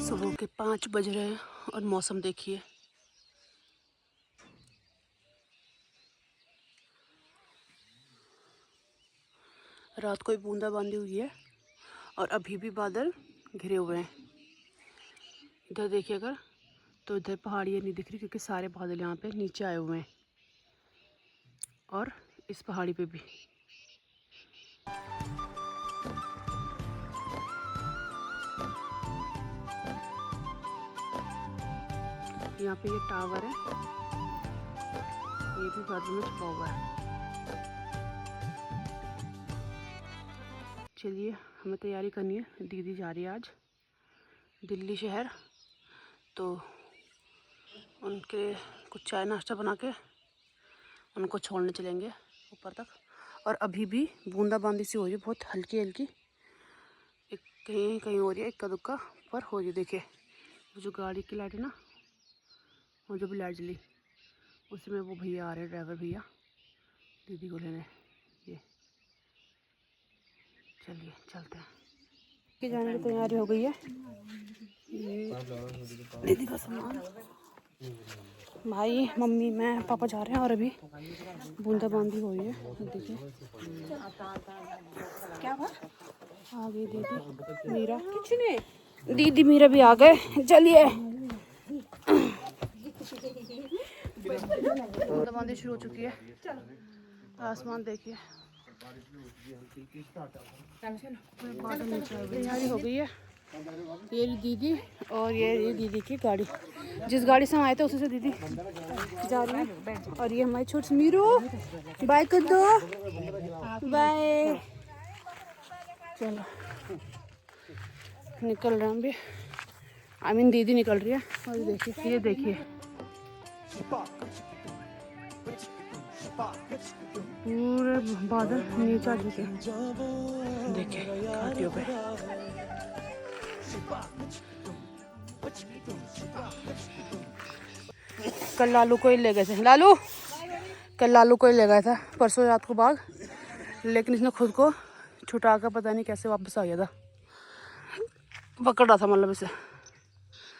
सुबह के 5 बज रहे हैं और मौसम देखिए। रात को ही बूंदाबांदी हुई है और अभी भी बादल घिरे हुए हैं। इधर देखिए अगर तो इधर पहाड़ियाँ नहीं दिख रही क्योंकि सारे बादल यहाँ पे नीचे आए हुए हैं और इस पहाड़ी पे भी। यहाँ पे ये टावर है, ये भी बादल में छुपा हुआ है। चलिए हमें तैयारी करनी है, दीदी जा रही है आज दिल्ली शहर, तो उनके कुछ चाय नाश्ता बना के उनको छोड़ने चलेंगे ऊपर तक। और अभी भी बूंदाबांदी सी हो रही है, बहुत हल्की हल्की, एक कहीं कहीं हो रही है, इक्का दुक्का पर हो रही है। देखिए जो गाड़ी की लाइट है ना, वो जो भी लाइट जली उसी में वो भैया आ रहे हैं, ड्राइवर भैया दीदी को लेने। ये चलिए चलते हैं कि जाने की तैयारी हो गई है। ये दीदी का सामान, भाई मम्मी मैं पापा जा रहे हैं और अभी बूंदाबांदी हो रही है। देखिए क्या बात आ गई दीदी मीरा, दीदी मीरा भी आ गए। चलिए बूंदाबांदी शुरू हो चुकी है, आसमान देखिए। तैयारी हो गई है, ये दीदी और ये दीदी की गाड़ी, जिस गाड़ी से हम आए थे उसी से दीदी जा रही है। और ये हमारी छोटी मीरू, बाय कर दो, बाय। चलो निकल रहे हैं हम भी, आई मीन दीदी निकल रही है। और देखिए, ये देखिए पूरे बादल नीचे आ चुके हैं। देखिए घाटियों पे कल लालू को ही ले गए थे, लालू कल लालू को ही ले गया था परसों रात को बाग, लेकिन इसने खुद को छुटा कर पता नहीं कैसे वापस आ गया था, पकड़ रहा था मतलब इसे।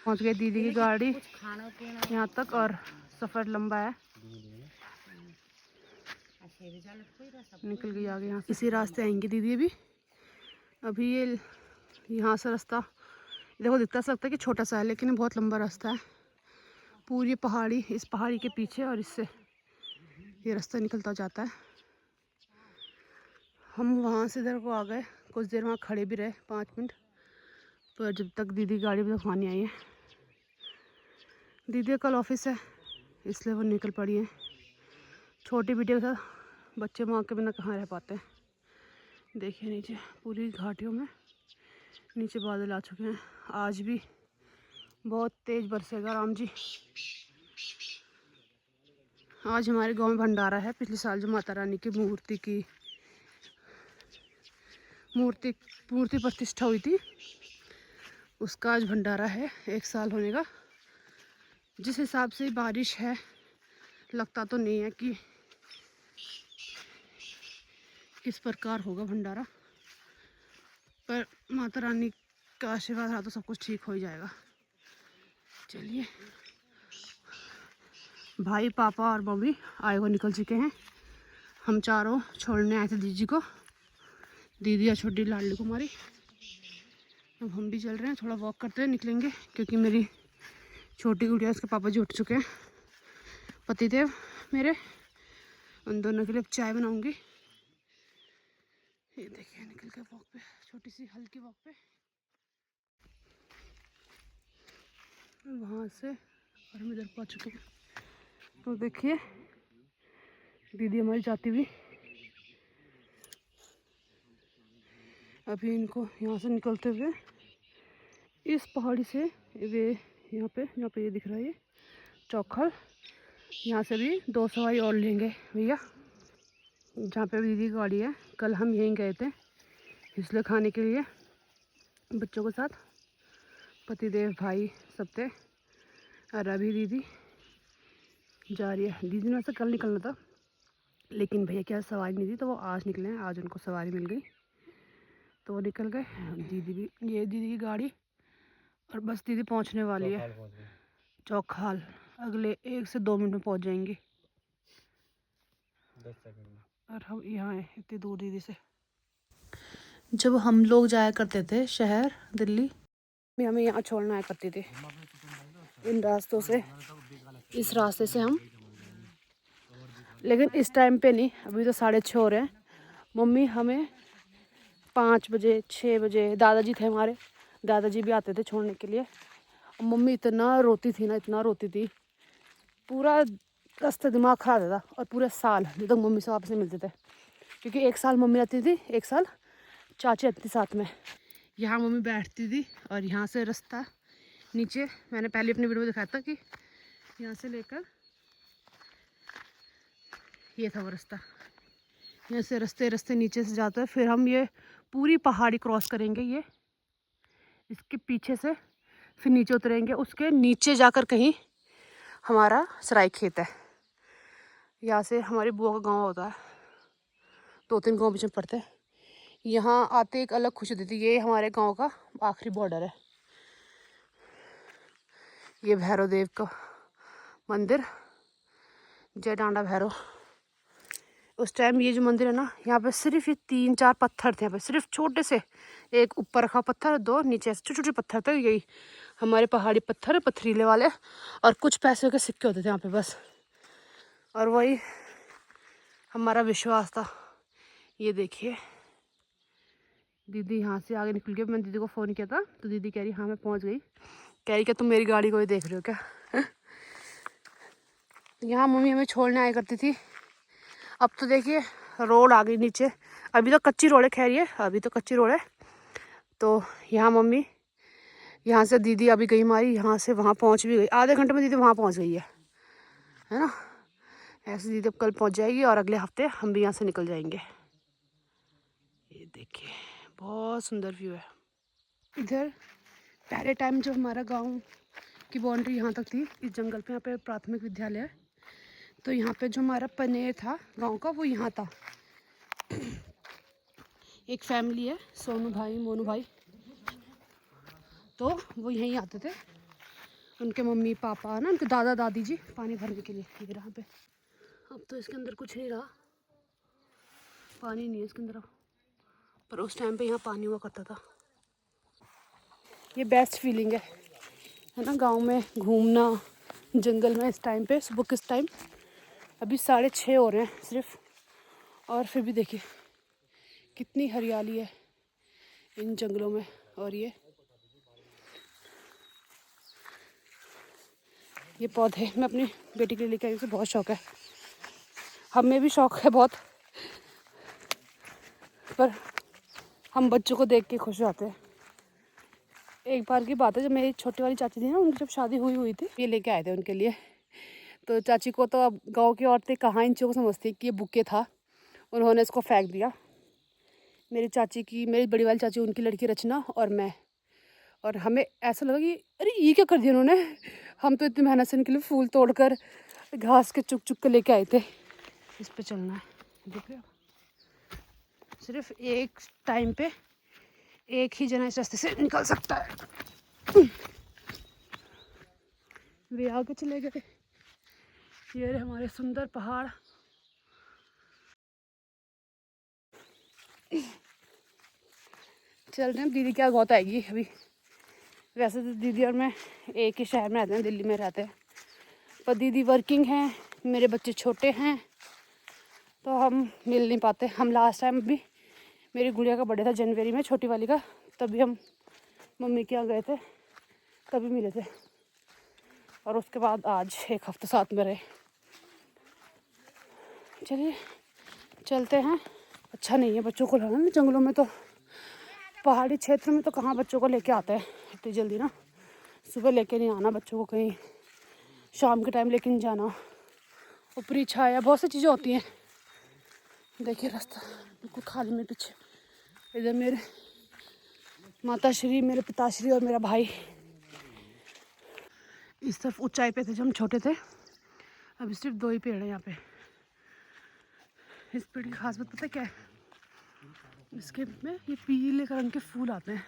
पहुंच गई दीदी की गाड़ी यहाँ तक और सफ़र लंबा है, निकल गई आगे। यहाँ इसी रास्ते आएंगी दीदी। अभी ये यहाँ से रास्ता देखो दिखता सा लगता है कि छोटा सा है, लेकिन बहुत लंबा रास्ता है। पूरी पहाड़ी, इस पहाड़ी के पीछे और इससे ये रास्ता निकलता जाता है। हम वहाँ से इधर को आ गए, कुछ देर वहाँ खड़े भी रहे 5 मिनट, पर जब तक दीदी गाड़ी में खानी आई है। दीदी कल ऑफिस है इसलिए वो निकल पड़ी है। छोटी बेटी के साथ बच्चे माँ के बिना कहाँ रह पाते हैं। देखिए नीचे पूरी घाटियों में नीचे बादल आ चुके हैं। आज भी बहुत तेज़ बरसेगा राम जी। आज हमारे गांव में भंडारा है, पिछले साल जो माता रानी की मूर्ति प्रतिष्ठा हुई थी उसका आज भंडारा है, 1 साल होने का। जिस हिसाब से बारिश है लगता तो नहीं है कि किस प्रकार होगा भंडारा, पर माता रानी का आशीर्वाद रहा तो सब कुछ ठीक हो ही जाएगा। चलिए भाई पापा और मम्मी आए हुए निकल चुके हैं, हम चारों छोड़ने आए थे दीदी को, दीदी और छोटी लाडली कुमारी। अब हम भी चल रहे हैं, थोड़ा वॉक करते हुए निकलेंगे क्योंकि मेरी छोटी गुड़िया उसके पापा जी उठ चुके हैं, पतिदेव मेरे, उन दोनों के लिए चाय बनाऊंगी। ये देखिए निकल के वॉक पे, छोटी सी हल्की वॉक पे वहाँ से, और हम इधर पहुँच चुके हैं। तो देखिए दीदी हमारी जाती हुई, अभी इनको यहाँ से निकलते हुए इस पहाड़ी से वे यहाँ पे ये दिख रहा है ये चौखल, यहाँ से भी 2 सवारी और लेंगे भैया, जहाँ पे दीदी की गाड़ी है। कल हम यहीं गए थे इसलिए खाने के लिए बच्चों के साथ, पतिदेव भाई सब थे। और अभी दीदी जा रही है। दीदी ने वैसे कल निकलना था लेकिन भैया क्या सवारी नहीं थी तो वो आज निकले हैं, आज उनको सवारी मिल गई तो वो निकल गए। दीदी भी, ये दीदी की गाड़ी और बस दीदी पहुंचने वाली है चौखाल। अगले 1 से 2 मिनट में पहुंच जाएंगी। 10 सेकंड में। और हम यहाँ हैं इतनी दूर दीदी से। जब हम लोग जाया करते थे शहर दिल्ली में, हमें यहाँ छोड़ना आया करती थी इन रास्तों से, इस रास्ते से हम। लेकिन इस टाइम पे नहीं, अभी तो 6:30 हो रहे हैं। मम्मी हमें 5 बजे 6 बजे, दादाजी थे हमारे, दादाजी भी आते थे छोड़ने के लिए। और मम्मी इतना रोती थी ना, इतना रोती थी, पूरा रास्ते दिमाग खराब था। और पूरे साल जब तक मम्मी से वापस नहीं मिलते थे, क्योंकि 1 साल मम्मी रहती थी, 1 साल चाची रहती थी साथ में। यहाँ मम्मी बैठती थी और यहाँ से रास्ता नीचे, मैंने पहले अपनी वीडियो में दिखाया था कि यहाँ से लेकर ये था वो रास्ता। यहाँ से रास्ते नीचे से जाते हैं, फिर हम ये पूरी पहाड़ी क्रॉस करेंगे, ये इसके पीछे से फिर नीचे उतरेंगे। उसके नीचे जाकर कहीं हमारा सराय खेत है। यहाँ से हमारी बुआ का गांव होता है, 2-3 गांव बीच में पड़ते हैं। यहाँ आते एक अलग खुशी देती। ये हमारे गांव का आखिरी बॉर्डर है। ये भैरव देव का मंदिर, जय डांडा भैरव। उस टाइम ये जो मंदिर है ना, यहाँ पे सिर्फ ये 3-4 पत्थर थे। यहाँ पे सिर्फ छोटे से, एक ऊपर रखा पत्थर, 2 नीचे से छोटे छोटे पत्थर थे। यही हमारे पहाड़ी पत्थर, पथरीले वाले, और कुछ पैसे के सिक्के होते थे यहाँ पे बस। और वही हमारा विश्वास था। ये देखिए दीदी यहाँ से आगे निकल गई। मैंने दीदी को फ़ोन किया था तो दीदी कह रही हाँ मैं पहुँच गई। कह रही क्या तुम मेरी गाड़ी को ही देख रहे हो क्या? यहाँ मम्मी हमें छोड़ने आया करती थी। अब तो देखिए रोड आ गई नीचे। अभी तो कच्ची रोड है, खैर ये अभी तो कच्ची रोड है। तो यहाँ मम्मी, यहाँ से दीदी अभी गई हमारी, यहाँ से वहाँ पहुँच भी गई। आधे घंटे में दीदी वहाँ पहुँच गई है ना। ऐसे दीदी अब कल पहुँच जाएगी और अगले हफ्ते हम भी यहाँ से निकल जाएंगे। ये देखिए बहुत सुंदर व्यू है। इधर पहले टाइम जो हमारा गांव की बाउंड्री यहाँ तक थी, इस जंगल पे, यहाँ पे प्राथमिक विद्यालय है। तो यहाँ पे जो हमारा पनेर था गांव का, वो यहाँ था। एक फैमिली है, सोनू भाई मोनू भाई, तो वो यहीं आते थे। उनके मम्मी पापा ना, उनके दादा दादी जी पानी भरने के लिए। ये यहाँ पे अब तो इसके अंदर कुछ नहीं रहा, पानी नहीं है इसके अंदर अब, पर उस टाइम पे यहाँ पानी हुआ करता था। ये बेस्ट फीलिंग है ना, गांव में घूमना जंगल में इस टाइम पे। सुबह किस टाइम, अभी 6:30 हो रहे हैं सिर्फ, और फिर भी देखिए कितनी हरियाली है इन जंगलों में। और ये पौधे मैं अपनी बेटी के लिए लेकर आई, उसे बहुत शौक है, हमें भी शौक है बहुत, पर हम बच्चों को देख के खुश होते हैं। एक बार की बात है, जब मेरी छोटी वाली चाची थी ना, उनकी जब शादी हुई थी, ये लेके आए थे उनके लिए। तो चाची को तो अब गांव की औरतें कहाँ इन चीज़ों को समझती कि ये बुके था, उन्होंने इसको फेंक दिया। मेरी चाची की, मेरी बड़ी वाली चाची, उनकी लड़की रचना और मैं, और हमें ऐसा लगा कि अरे ये क्या कर दिया उन्होंने। हम तो इतनी मेहनत से इनके लिए फूल तोड़कर घास के चुक चुक के लेके आए थे। इस पे चलना है, देखिए सिर्फ एक टाइम पे एक ही जना इस रास्ते से निकल सकता है। वे आगे चले गए। ये रहे हमारे सुंदर पहाड़। चल रहे हैं, दीदी क्या गौत आएगी अभी। वैसे तो दीदी और मैं एक ही शहर में रहते हैं, दिल्ली में रहते हैं, पर दीदी वर्किंग है, मेरे बच्चे छोटे हैं, तो हम मिल नहीं पाते। हम लास्ट टाइम भी मेरी गुड़िया का बर्थडे था जनवरी में, छोटी वाली का, तभी हम मम्मी के यहाँ गए थे, तभी मिले थे। और उसके बाद आज 1 हफ्ता साथ में रहे। चलिए चलते हैं। अच्छा नहीं है बच्चों को लाना जंगलों में, तो पहाड़ी क्षेत्र में तो कहाँ बच्चों को लेके आते हैं इतनी जल्दी ना। सुबह लेके नहीं आना बच्चों को कहीं, शाम के टाइम लेके नहीं जाना, ऊपरी छाया, बहुत सी चीज़ें होती हैं। देखिए रास्ता बिल्कुल खाली मेरे पीछे, इधर मेरे माता श्री, मेरे पिताश्री और मेरा भाई। इस तरफ ऊंचाई पे थे जब हम छोटे थे, अभी सिर्फ 2 ही पेड़ हैं यहाँ पे। इस पेड़ की खास बात पता है क्या है, इसके में ये पीले रंग के फूल आते हैं।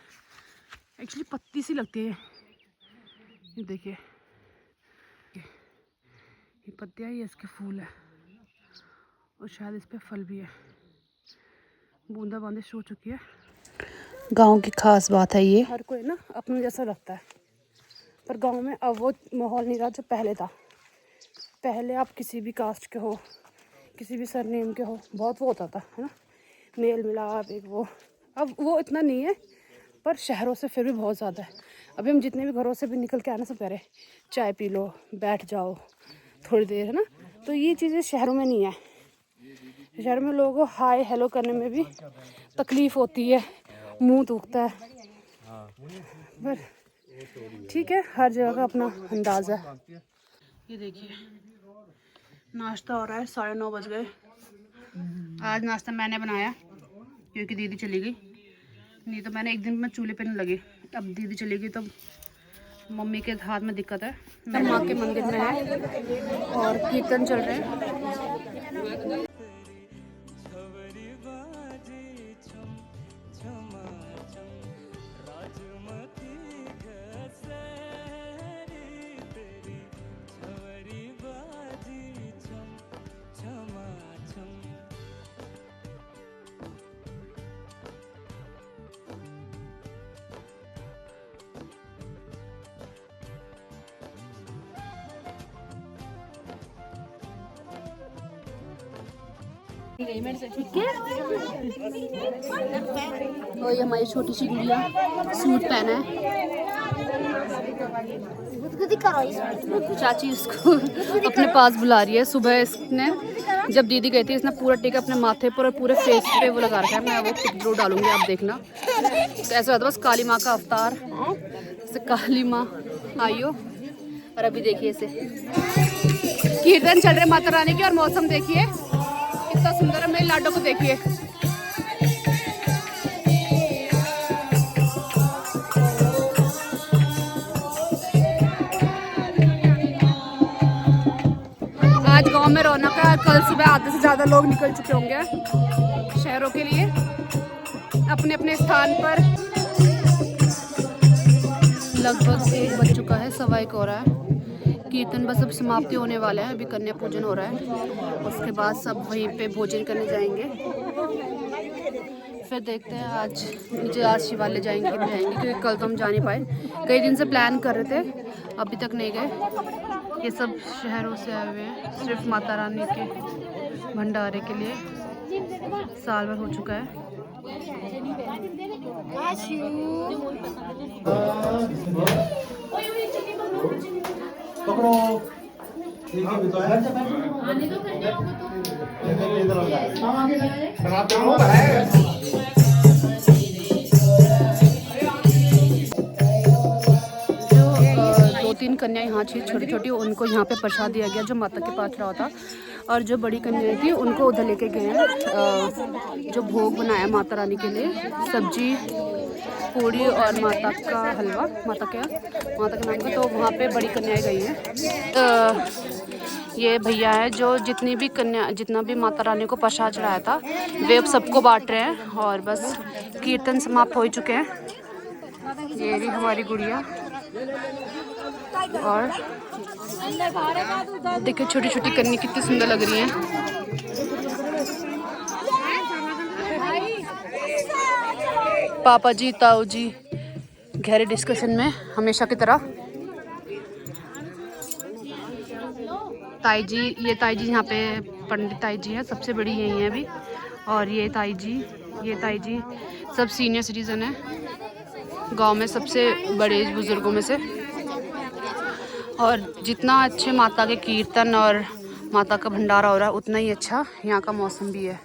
एक्चुअली पत्ती सी लगती है, ये देखिए, ये पत्तियाँ, ये इसके फूल है और शायद इस पे फल भी है। बूंदाबांदी शुरू हो चुकी है। गांव की खास बात है ये, हर कोई ना अपने जैसा लगता है, पर गांव में अब वो माहौल नहीं रहा जो पहले था। पहले आप किसी भी कास्ट के हो, किसी भी सरनेम के हो, बहुत वो होता था, है ना, मेल मिलाप एक वो। अब वो इतना नहीं है, पर शहरों से फिर भी बहुत ज़्यादा है। अभी हम जितने भी घरों से भी निकल के आना, सब कह रहे चाय पी लो, बैठ जाओ थोड़ी देर, है ना। तो ये चीज़ें शहरों में नहीं है। शहर में लोगों को हाय हेलो करने में भी तकलीफ़ होती है, मुंह दुखता है, पर ठीक है, हर जगह का अपना अंदाज है। ये देखिए, नाश्ता हो रहा है, 9:30 बज गए। आज नाश्ता मैंने बनाया क्योंकि दीदी चली गई, नहीं तो मैंने एक दिन में चूल्हे पे नहीं लगी। अब दीदी चली गई तो मम्मी के हाथ में दिक्कत है। मैं माँ के मंदिर में है और कीर्तन चल रहे हैं। और ये हमारी छोटी सी गुड़िया सूट पहना है, चाची उसको अपने पास बुला रही है। सुबह इसने जब दीदी गई थी, इसने पूरा टिक अपने माथे पर और पूरे फेस पे वो लगा रखा है। मैं वो पिक जरूर डालूंगी, आप देखना। तो ऐसा होता है, बस काली माँ का अवतार, जैसे काली माँ आइयो। और अभी देखिए इसे कीर्तन चल रहे माता रानी की, और मौसम देखिए कितना सुंदर है। मेरे लाडो को देखिए, आज गांव में रौनक है। कल सुबह आधे से ज़्यादा लोग निकल चुके होंगे शहरों के लिए अपने अपने स्थान पर। लगभग 1 बज चुका है, 1:15 हो रहा है। कीर्तन बस अब समाप्ति होने वाला है। अभी कन्या पूजन हो रहा है, उसके बाद सब वहीं पे भोजन करने जाएंगे। फिर देखते हैं आज शिवालय जाएंगे कि नहीं जाएंगे, क्योंकि कल तो हम जा नहीं पाए। कई दिन से प्लान कर रहे थे, अभी तक नहीं गए। ये सब शहरों से आए हुए हैं सिर्फ माता रानी के भंडारे के लिए। साल भर हो चुका है। जो 2-3 कन्या यहाँ थी छोटी छोटी, उनको यहाँ पे प्रसाद दिया गया जो माता के पास रहा था, और जो बड़ी कन्याएं थी उनको उधर लेके गए हैं। जो भोग बनाया माता रानी के लिए, सब्जी, पूड़ी और माता का हलवा, माता के नाम का, तो वहाँ पे बड़ी कन्याएं गई हैं। ये भैया है जो जितना भी माता रानी को प्रसाद चढ़ाया था, वे अब सबको बांट रहे हैं। और बस कीर्तन समाप्त हो चुके हैं। ये भी हमारी गुड़िया, और देखिए छोटी छोटी कन्या कितनी सुंदर लग रही हैं। पापा जी, ताऊ जी गहरे डिस्कशन में हमेशा की तरह। ताई जी, ये ताई जी यहाँ पे पंडित ताई जी है, सबसे बड़ी यही है अभी। और ये ताई जी सब सीनियर सिटीजन है, गांव में सबसे बड़े बुजुर्गों में से। और जितना अच्छे माता के कीर्तन और माता का भंडारा हो रहा है, उतना ही अच्छा यहाँ का मौसम भी है।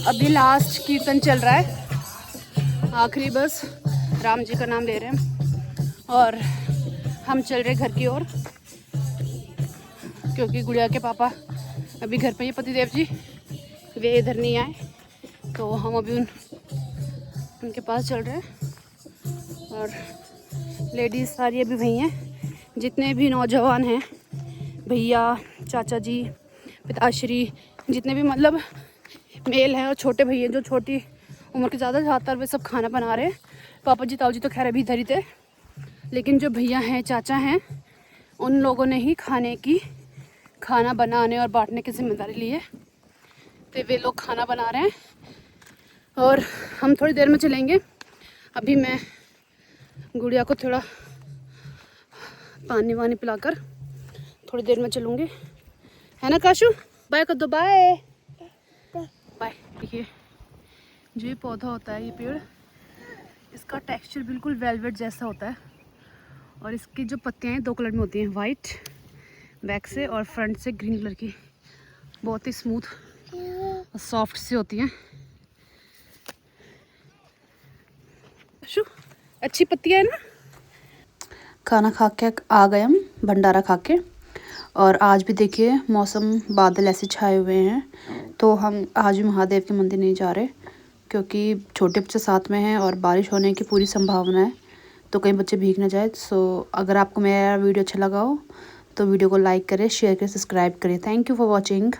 अभी लास्ट कीर्तन चल रहा है, आखिरी बस राम जी का नाम ले रहे हैं और हम चल रहे घर की ओर, क्योंकि गुड़िया के पापा अभी घर पे ही, पतिदेव जी वे इधर नहीं आए, तो हम अभी उनके पास चल रहे हैं। और लेडीज़ सारी अभी वहीं हैं। जितने भी नौजवान हैं, भैया, चाचा जी, पिताश्री, जितने भी मतलब मेल हैं और छोटे भैया जो छोटी उम्र के ज़्यादातर वे सब खाना बना रहे हैं। पापा जी ताऊ जी तो खैर अभी इधर ही थे, लेकिन जो भैया हैं, चाचा हैं, उन लोगों ने ही खाना बनाने और बांटने की जिम्मेदारी ली है। तो वे लोग खाना बना रहे हैं और हम थोड़ी देर में चलेंगे। अभी मैं गुड़िया को थोड़ा पानी वानी पिलाकर थोड़ी देर में चलूँगी, है ना काशू? बाय कर दो, बाय बाय। देखिए जो ये पौधा होता है, ये पेड़, इसका टेक्सचर बिल्कुल वेलवेट जैसा होता है और इसकी जो पत्तियाँ हैं 2 कलर में होती हैं, वाइट बैक से और फ्रंट से ग्रीन कलर की। बहुत ही स्मूथ और सॉफ्ट सी होती हैं। अच्छी पत्तियाँ है ना। खाना खा के आ गए हम, भंडारा खा के। और आज भी देखिए मौसम, बादल ऐसे छाए हुए हैं, तो हम आज भी महादेव के मंदिर नहीं जा रहे क्योंकि छोटे बच्चे साथ में हैं और बारिश होने की पूरी संभावना है, तो कहीं बच्चे भीग ना जाए। सो अगर आपको मेरा वीडियो अच्छा लगा हो तो वीडियो को लाइक करें, शेयर करें, सब्सक्राइब करें। Thank you for watching.